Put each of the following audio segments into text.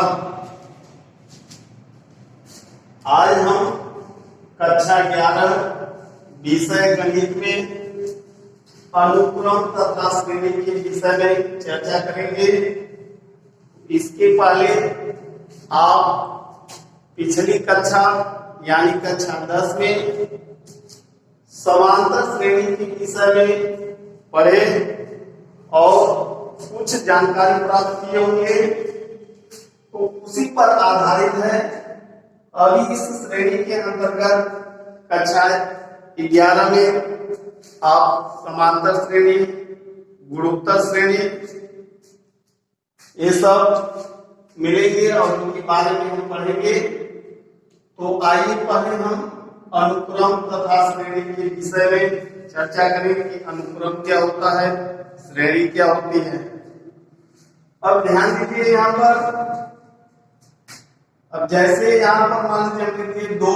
नमस्कार। आज हम कक्षा 11 विषय गणित में अनुक्रम तथा श्रेणी के विषय में चर्चा करेंगे। इसके पहले आप पिछली कक्षा यानी कक्षा 10 में समांतर श्रेणी के विषय में पढ़े और कुछ जानकारी प्राप्त किए होंगे, तो उसी पर आधारित है अभी इस श्रेणी के अंतर्गत कक्षा 11 में आप समांतर श्रेणी, गुणोत्तर श्रेणी ये सब मिलेंगे और उनके बारे में हम पढ़ेंगे। तो आइए पहले हम अनुक्रम तथा श्रेणी के विषय में चर्चा करें कि अनुक्रम क्या होता है, श्रेणी क्या होती है। अब ध्यान दीजिए यहाँ पर, अब जैसे यहाँ पर मान लीजिए 2,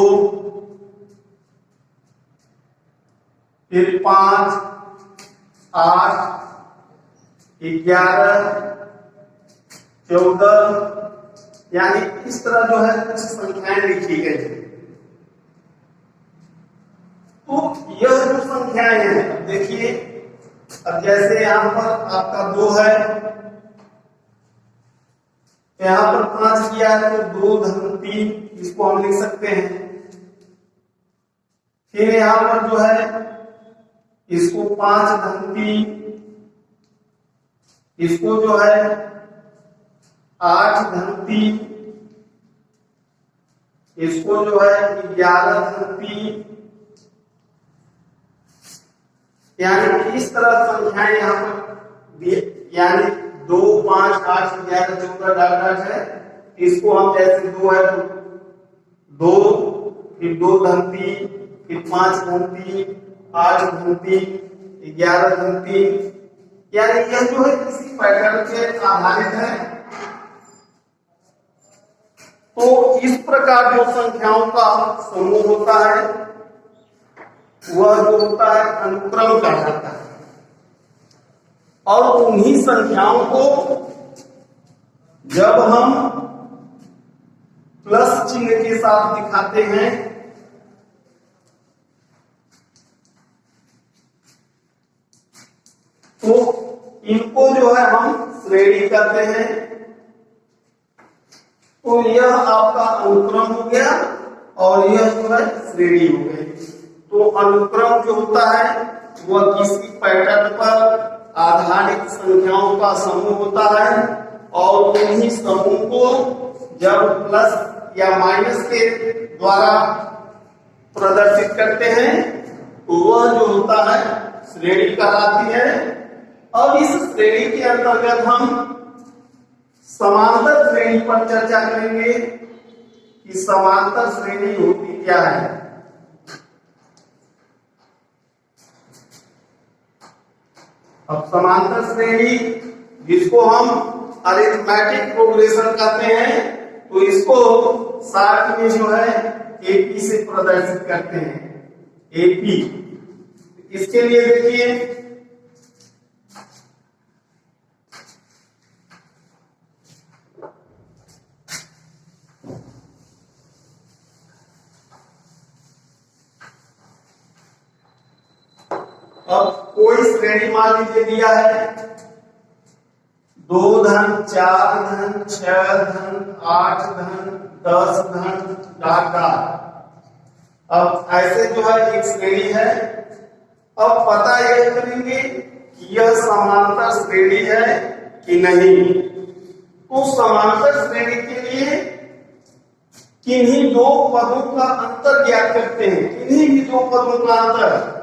फिर 5, 8, 11, 14 यानी इस तरह जो है कुछ संख्याएं लिखी गई। तो यह जो संख्याएं हैं, देखिए अब जैसे यहाँ पर आपका 2 है, यहाँ पर 5 किया है तो 2 धन 3 इसको हम लिख सकते हैं। फिर यहाँ पर जो है इसको 5 धन 3, इसको जो है 8 धन 3, इसको जो है 11 धन 3, यानी इस तरह संख्याएं यहाँ पर यानी 2, 5, 8, 11, 14 डाट है। इसको हम जैसे 2 है तो 2, फिर 2 धन 3, फिर 5 धन 3, 8 धन 3, 11 धन 3, यानी यह जो है किसी पैटर्न के आधारित है। तो इस प्रकार जो संख्याओं का समूह होता है वह जो होता है अनुक्रम कहलाता है। और उन्हीं संख्याओं को जब हम प्लस चिन्ह के साथ दिखाते हैं तो इनको जो है हम श्रेणी कहते हैं। तो यह आपका अनुक्रम हो गया और यह जो है श्रेणी हो गई। तो अनुक्रम जो होता है वह किसी पैटर्न पर आधारित संख्याओं का समूह होता है और उन्हीं समूह को जब प्लस या माइनस के द्वारा प्रदर्शित करते हैं तो वह जो होता है श्रेणी कहलाती है। अब इस श्रेणी के अंतर्गत हम समांतर श्रेणी पर चर्चा करेंगे कि समांतर श्रेणी होती क्या है। अब समांतर श्रेणी जिसको हम अरिथमेटिक प्रोग्रेशन कहते हैं, तो इसको शॉर्ट में जो है एपी से प्रदर्शित करते हैं, एपी। इसके लिए देखिए अब कोई श्रेणी मान लीजिए दिया है 2 धन 4 धन 6 धन 8 धन 10 धन डाट। अब ऐसे जो है एक श्रेणी है। अब पता यह करेंगे कि यह समांतर श्रेणी है कि नहीं। तो समांतर श्रेणी के लिए किन्हीं 2 पदों का अंतर ज्ञात करते हैं, किन्हीं भी 2 पदों का अंतर।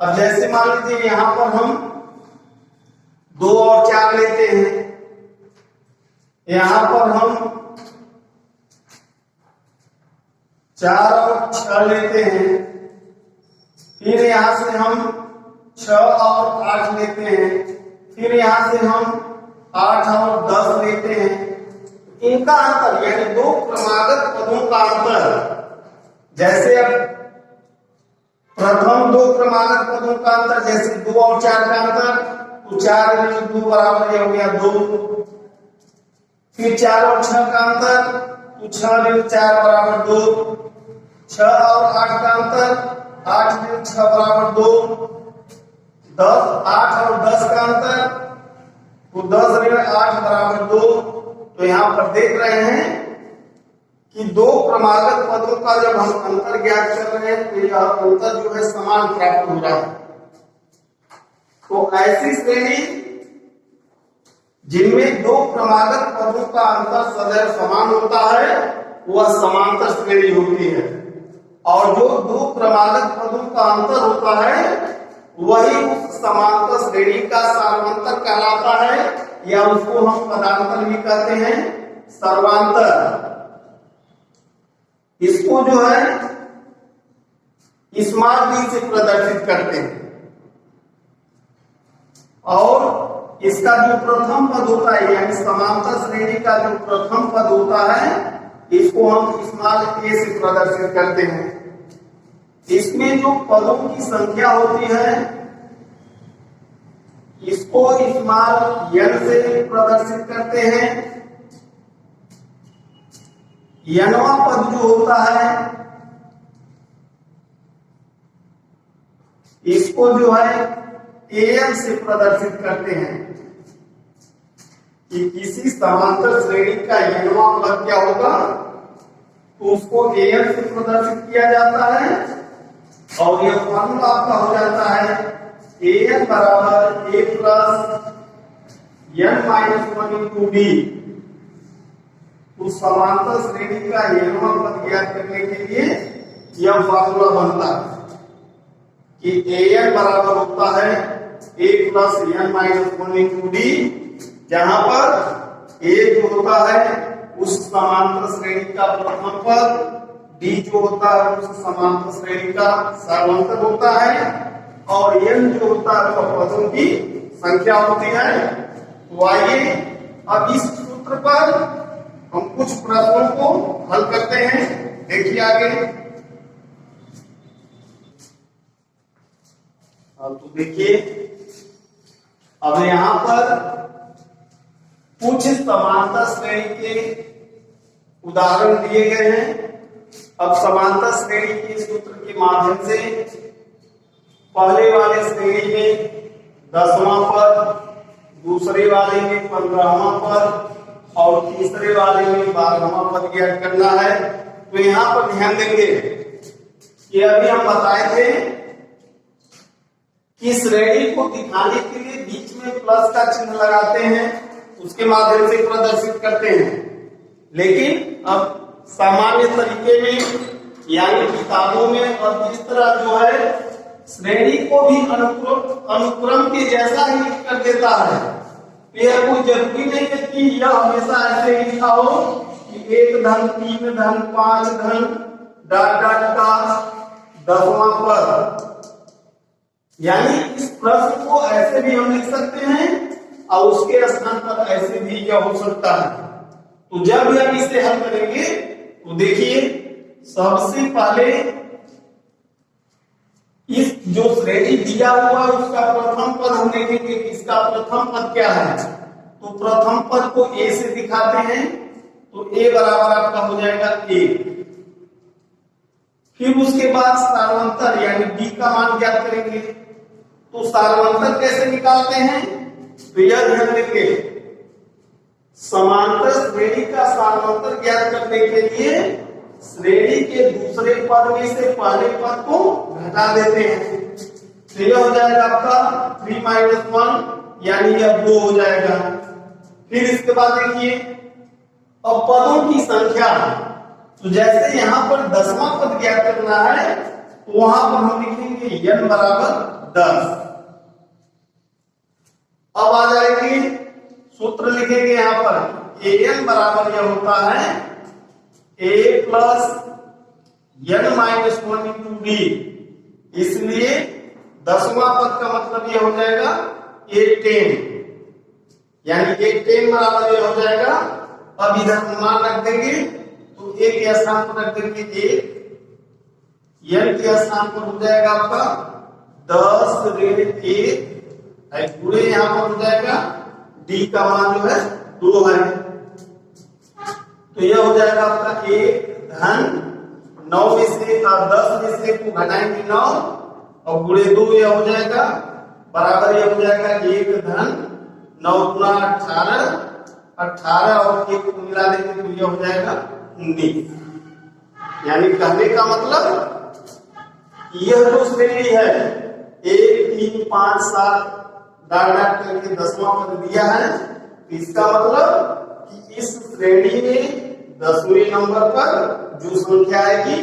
अब जैसे मान लीजिए यहां पर हम 2 और 4 लेते हैं, यहां पर हम 4 और 6 लेते हैं, फिर यहां से हम 6 और 8 लेते हैं, फिर यहां से हम 8 और 10 लेते हैं। इनका अंतर यानी 2 क्रमागत पदों का अंतर, जैसे अब प्रथम 2 क्रमागत पदों का अंतर जैसे 2 और 4 का अंतर, तो 4 में 2 बराबर हो गया 2। फिर 4 और 6 का अंतर, तो 6 ऋण 4 बराबर 2, 6 और 8 का अंतर, 8 ऋण 6 बराबर 2, 10 8 और 10 का अंतर, तो 10 ऋण 8 बराबर 2। तो यहां पर देख रहे हैं कि दो क्रमागत पदों का जब हम अंतर ज्ञात कर रहे हैं तो यह अंतर जो है समान प्राप्त हो रहा है। तो ऐसी श्रेणी जिनमें दो क्रमागत पदों का अंतर सदैव समान होता है वह समांतर श्रेणी होती है, और जो दो क्रमागत पदों का अंतर होता है वही उस समांतर श्रेणी का सार्वंतर कहलाता है, या उसको हम पदांतर भी कहते हैं, सर्वांतर। इसको जो है स्मॉल b से प्रदर्शित करते हैं, और इसका जो प्रथम पद होता है यानी समांतर श्रेणी का जो प्रथम पद होता है इसको हम स्मॉल a से प्रदर्शित करते हैं। इसमें जो पदों की संख्या होती है इसको स्मॉल n से प्रदर्शित करते हैं। nवां पद जो होता है इसको जो है an से प्रदर्शित करते हैं, कि किसी समांतर श्रेणी का nवां पद क्या होगा तो उसको an से प्रदर्शित किया जाता है, और यह फॉर्मूला आपका हो जाता है an बराबर a plus n minus 1 into b। उस समांतर श्रेणी का nवां पद ज्ञात करने के लिए यह फॉर्मूला बनता है कि an बराबर होता है a plus n minus 1 into d, जहां पर a जो होता है उस समांतर श्रेणी का प्रथम पद, d जो होता है उस समांतर श्रेणी का सार्वंतर होता है, और n जो होता है वह पदों की संख्या होती है। तो आइए अब इस सूत्र पर हम कुछ प्रश्नों को हल करते हैं। देखिए आगे। तो देखिए अब यहां पर कुछ समांतर श्रेणी के उदाहरण दिए गए हैं। अब समांतर श्रेणी के सूत्र के माध्यम से पहले वाले श्रेणी में 10वां पद, दूसरे वाले में 15वां पद और तीसरे वाले में 12वां पद ज्ञात करना है। तो यहां पर ध्यान देंगे कि अभी हम बताए थे कि श्रेणी को दिखाने के लिए बीच में प्लस का चिन्ह लगाते हैं, उसके माध्यम से प्रदर्शित करते हैं, लेकिन अब सामान्य तरीके में यानी किताबों में अब इस तरह जो है श्रेणी को भी अनुक्रम के जैसा ही लिख कर देता है। यह कोई जरूरी नहीं है कि यह हमेशा ऐसे ही लिखा हो कि 1 धन 3 धन 5 धन डॉट डॉट का 10वां पद, यानी इस प्रश्न को ऐसे भी हम लिख सकते हैं और उसके स्थान पर ऐसे भी यह हो सकता है। तो जब हम इसे हल करेंगे तो देखिए सबसे पहले इस जो श्रेणी दिया हुआ है उसका प्रथम पद हम देखेंगे इसका प्रथम पद क्या है। तो प्रथम पद को a से दिखाते हैं, तो a बराबर आपका हो जाएगा 1। फिर उसके बाद सार्वंतर यानी b का मान ज्ञात करेंगे। तो सार्वंतर कैसे निकालते हैं तो यह ध्यान देंगे, समांतर श्रेणी का सार्वंतर ज्ञात करने के लिए श्रेणी के दूसरे पद में से पहले पद को घटा देते हैं। तो यह हो जाएगा आपका 3 माइनस 1 यानी यह 2 हो जाएगा। फिर इसके बाद देखिए अब पदों की संख्या, तो जैसे यहां पर 10वां पद ज्ञात करना है तो वहां पर हम लिखेंगे n बराबर 10। अब आ जाएगी सूत्र लिखेंगे यहां पर an बराबर यह होता है a plus n minus 1 into b, इसलिए 10वां पद का मतलब यह हो जाएगा a10, यानी a10 बराबर यह हो जाएगा। अब इधर मान रख देंगे तो a के स्थान पर रख देंगे 1, n के स्थान पर हो जाएगा आपका 10 ऋण 1, पूरे यहां पर हो जाएगा d का मान जो है 2 है। तो यह हो जाएगा आपका 1 धन 9 में से 10 में से को घटाएंगे 9 और गुणे 2 यह हो जाएगा बराबर यह हो जाएगा 1 धन 9 गुना 18 और 1 को मिला देंगे तो यह हो जाएगा 19। यानी कहने का मतलब यह जो श्रेणी है 1 3 5 7 डाट डाट करके 10वां पद दिया है, तो इसका मतलब कि इस श्रेणी में 10वें नंबर पर जो संख्या आएगी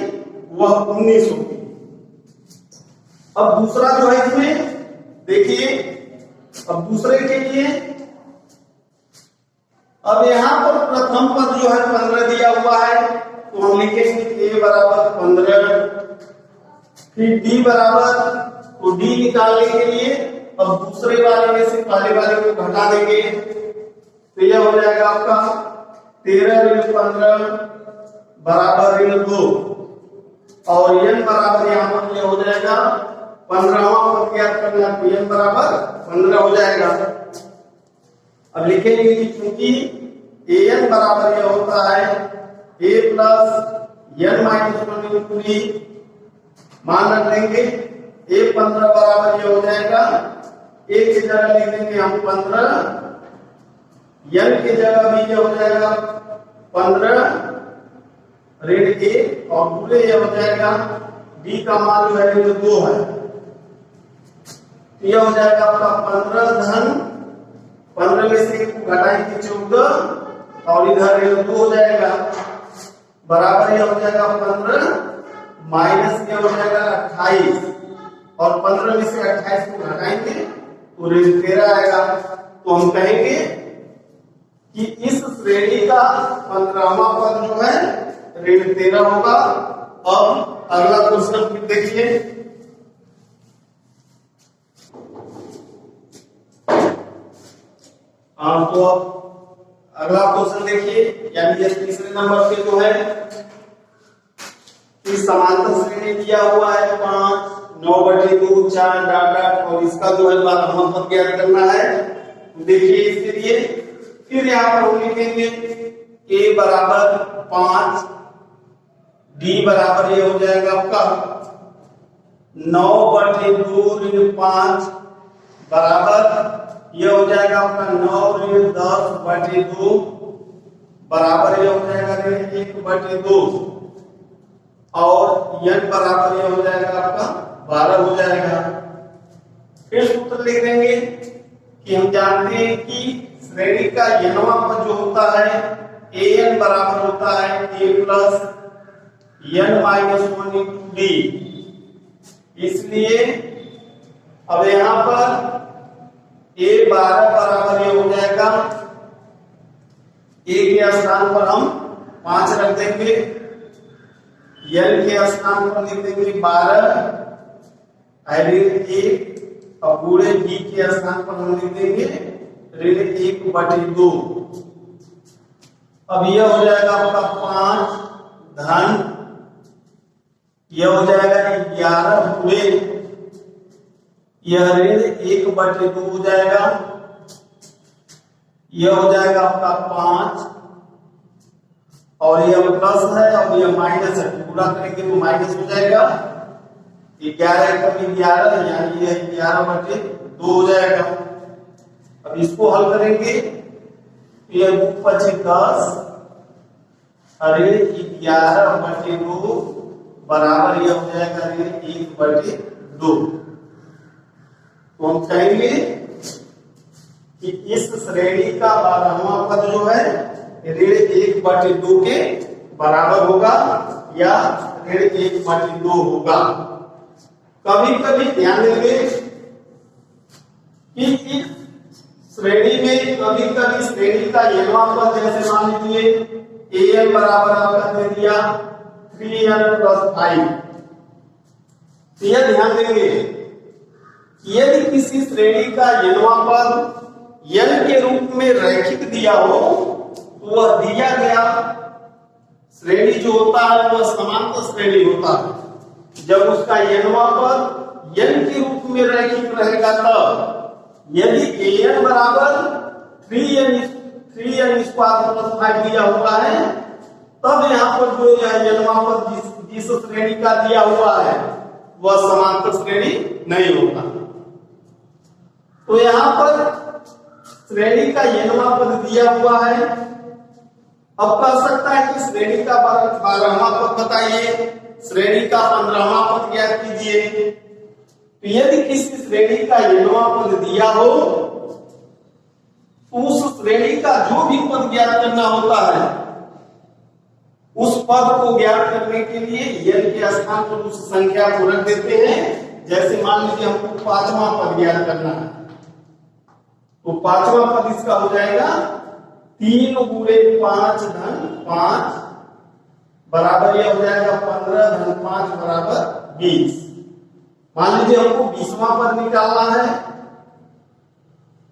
वह 19 होगी। अब दूसरा जो है इसमें देखिए, अब दूसरे के लिए अब यहां पर प्रथम पद जो है 15 दिया हुआ है, तो हम लिखेंगे a बराबर 15, फिर d बराबर, तो d निकालने के लिए अब दूसरे वाले में से पहले वाले को घटा देंगे तो यह हो जाएगा आपका 13 ऋण 15 बराबर ऋण 2 और n बराबर यहाँ पर यह हो जाएगा 15वां पद ज्ञात करना तो n बराबर 15 हो जाएगा। अब लिखेंगे कि चूंकि an बराबर यह होता है a plus n minus 1 into d, मान रख देंगे a 15 बराबर यह हो जाएगा a की जगह लिख देंगे हम 15, n की जगह भी यह हो जाएगा 15 ऋण 1 और पूरे यह हो जाएगा d का मान जो है ऋण 2 है, तो यह हो जाएगा आपका 15 धन 15 में से घटाएंगे 14 और इधर ऋण 2 हो जाएगा बराबर यह हो जाएगा 15 माइनस यह हो जाएगा 28 और 15 में से 28 को घटाएंगे तो ऋण 13 आएगा। तो हम कहेंगे कि इस श्रेणी का 15वां पद जो है ऋण 13 होगा। अब अगला क्वेश्चन फिर देखिए, तो अगला क्वेश्चन देखिए, यानी ये तीसरे नंबर पे जो है कि समांतर श्रेणी दिया हुआ है 5 9/2 4 डाट डाट और इसका जो है 12वां पद ज्ञात करना है। तो देखिए इसके लिए फिर यहाँ पर हम लिखेंगे a बराबर 5, d बराबर ये हो जाएगा आपका 9/2 ऋण 5 बराबर ये हो जाएगा आपका 9 ऋण 10/2 बराबर ये हो जाएगा ऋण 1/2 और n बराबर ये हो जाएगा आपका 12 हो जाएगा। फिर सूत्र लिख देंगे कि हम जानते हैं कि श्रेणी का nवां पद जो होता है an बराबर होता है a plus n minus 1 into d, इसलिए अब यहां पर a 12 बराबर ये हो जाएगा a के स्थान पर हम 5 रख देंगे, n के स्थान पर लिख देंगे 12 ऋण 1 और पूरे d के स्थान पर हम लिख देंगे ऋण 1/2। अब यह हो जाएगा आपका 5 धन यह हो जाएगा 11 पूरे यह ऋण 1/2 हो जाएगा, यह हो जाएगा आपका 5 और यह प्लस है और यह माइनस है, पूरा करेंगे तो माइनस हो जाएगा 11 कमी 11 यानी यह 11/2 हो जाएगा। अब इसको हल करेंगे तो यह 2 × 5 10 ऋण 11/2 बराबर यह हो जाएगा ऋण 1/2। तो हम कहेंगे कि इस श्रेणी का 12वां पद जो है ऋण 1/2 के बराबर होगा या ऋण 1/2 होगा। कभी कभी ध्यान देंगे कि इस श्रेणी में कभी कभी श्रेणी का nवां पद जैसे मान लीजिए an बराबर आपका दे दिया 3n + 5, तो यह ध्यान देंगे यदि किसी श्रेणी का nवां पद n के रूप में रैखिक दिया हो तो वह दिया गया श्रेणी जो होता है वह समांतर श्रेणी होता है। जब उसका nवां पद n के रूप में रैखिक रहेगा तब यदि an बराबर 3n² + 5 दिया हुआ है तब यहाँ पर जो यह पद जिस श्रेणी का दिया हुआ है वह समांतर श्रेणी नहीं होता। तो यहाँ पर श्रेणी का यनवा पद दिया हुआ है। अब कह सकता है कि श्रेणी का 12वां पद बताइए, श्रेणी का 15वां पद ज्ञात कीजिए। तो यदि किसी श्रेणी का यनवा पद दिया हो तो उस श्रेणी का जो भी पद ज्ञात करना होता है उस पद को ज्ञात करने के लिए यन के स्थान पर उस संख्या को रख देते हैं। जैसे मान लीजिए हमको 5वां पद ज्ञात करना है, तो 5वां पद इसका हो जाएगा 3 गुणे 5 धन 5 बराबर यह हो जाएगा 15 धन 5 बराबर 20। मान लीजिए हमको 20वां पद निकालना है,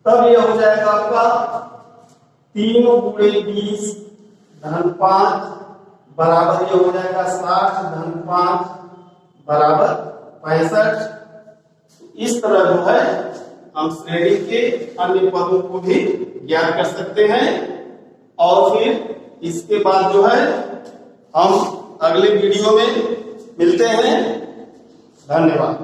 तब यह हो जाएगा आपका 3 गुणे 20 धन 5 बराबर यह हो जाएगा 60 धन 5 बराबर 65। इस तरह जो है हम श्रेणी के अन्य पदों को भी ज्ञात कर सकते हैं। और फिर इसके बाद जो है हम अगले वीडियो में मिलते हैं। धन्यवाद।